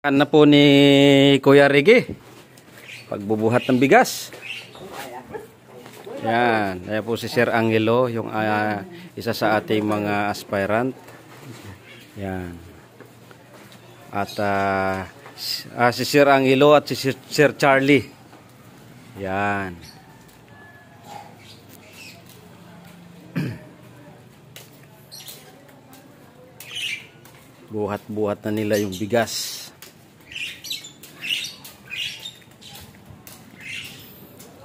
Na po ni Kuya Ricky pagbubuhat ng bigas. Yan, ayan po si Sir Angelo, yung isa sa ating mga aspirant. Yan. At si Sir Angelo at si Sir Charlie. Yan. Buhat-buhat na nila yung bigas.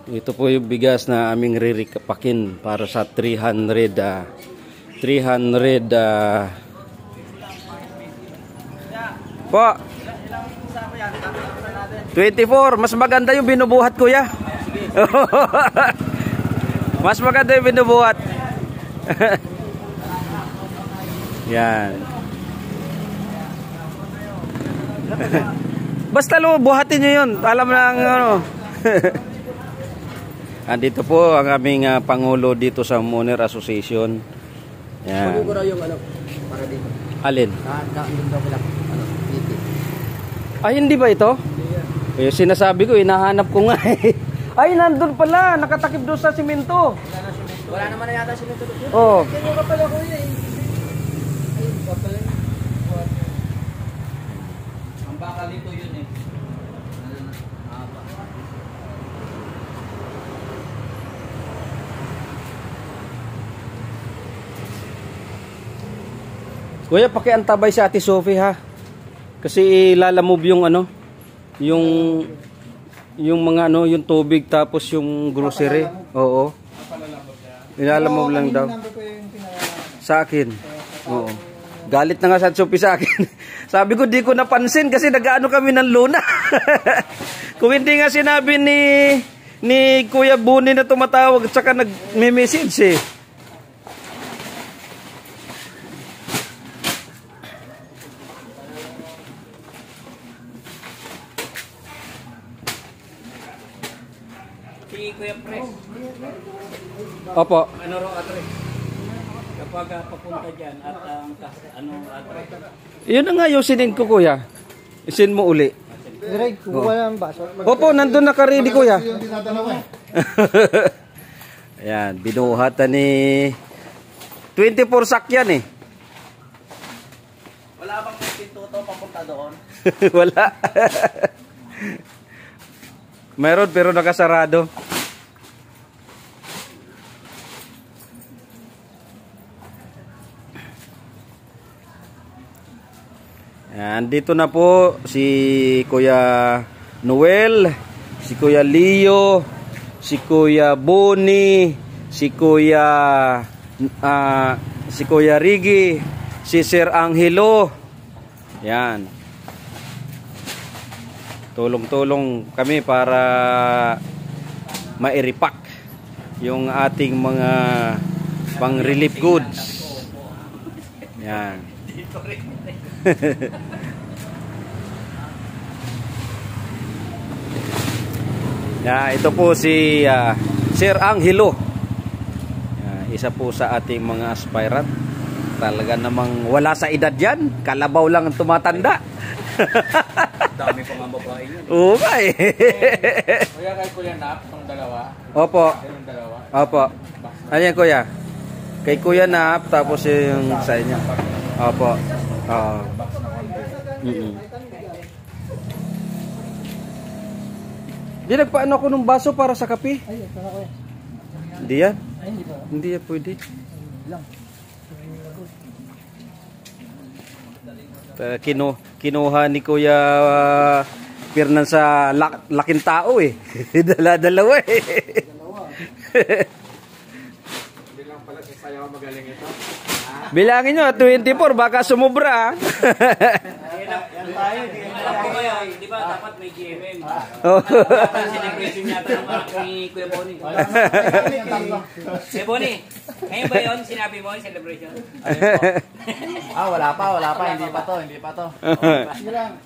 Ito po yung bigas na aming ririkapakin para sa 300 po. 24, mas maganda yung binubuhat, kuya. Mas maganda yung binubuhat. Yan. Basta buhatin nyo yun. Alam na ang ano. Andito po ang aming pangulo dito sa Homeowner Association. Yan. Maguguraw yung ano para dito. Alin? Ay, hindi ba ito? Eh, sinasabi ko, hinahanap ko nga eh. Ay, nandun pala. Nakatakip doon sa simento. Wala naman na yata simento doon. Oo. Tingnan ka pala kuya eh. Ang bakal dito yun eh. Kuya, pakiantabay si Ate Sophie ha. Kasi ilalamove yung ano, yung mga ano, yung tubig tapos yung grocery. Oo. Ilalamove lang daw. Sa akin. Oo. Galit na nga sa Sophie sa akin. Sabi ko di ko napansin kasi nag-aano kami ng Luna. Kung hindi nga sinabi ni Kuya Buni na tumatawag at saka nag-message eh. Si Kuya Pres. Opo. Ano raw atre? Kapag papunta dyan at ano atre? Yun na nga yung sinin ko, kuya. Isin mo uli. Direk, kukuha ng baso. Opo, nandun naka-ready, kuya. Ayan, binuhatan ni 24 sak yan eh. Wala bang instituto papunta doon? Wala. Meron pero nakasarado. Yan, dito na po si Kuya Noel, si Kuya Leo, si Kuya Boni, si Kuya Ricky, si Sir Angelo. Yan. Tulong-tulong kami para ma-repack yung ating mga pang-relief goods. Yan. Ito po si Sir Angelo. Isa po sa ating mga aspirant. Talaga namang wala sa edad yan. Kalabaw lang ang tumatanda. Dami pa nga babae yun. Oo nga eh. Kuya kay Kuya Nap, itong dalawa. Opo. Yung dalawa. Opo. Ano yan, kuya? Kay Kuya Nap, tapos yung sa inyo. Opo. Oo. Di nagpaano ako ng baso para sa kape? Ay, para kuya. Hindi yan. Ay, hindi ba? Hindi yan pwede. Lang. Kinuha ni Kuya Pirnan sa laking tao eh. Dala-dalawa eh. Hindi lang pala si Sayaw magaling ito. Bilangin nyo, 24, baka sumubra. Yan tayo. Di ba dapat may GMM? Dapat celebration yata ng anak ni Kuya Boni. Kuya Boni, ngayon ba yun sinabi mo yung celebration? Wala pa, hindi pa to. Sige lang.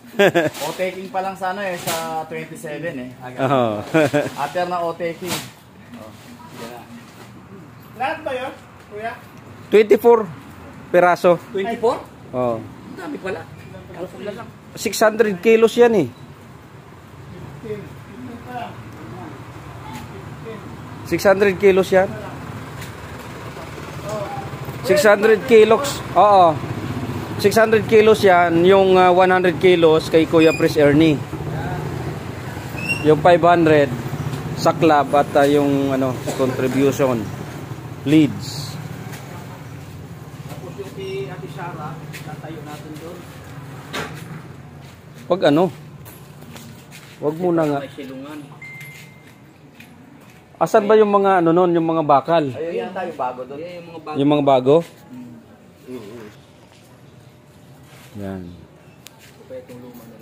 O-taking pa lang sa ano eh, sa 27 eh. After na O-taking. Lahat ba yun, Kuya? 24 peraso. 24? Oh. Dami pala. Ang lang. 600 kilos yan eh. 600 kilos yan. 600 kilos. Oo. 600 kilos yan. Yung 100 kilos kay Kuya Pres Ernie. Yung 500 sa club at yung ano, contribution. Leads. Tapos yung kay Ate Shara, tatayo natin doon. Pag ano? Wag muna nga. May silungan. Asan ba yung mga ano nun, yung mga bakal? Ayun yan tayo bago doon. Yung mga bago. Yung mga bago? Yan. Kaya itong luma na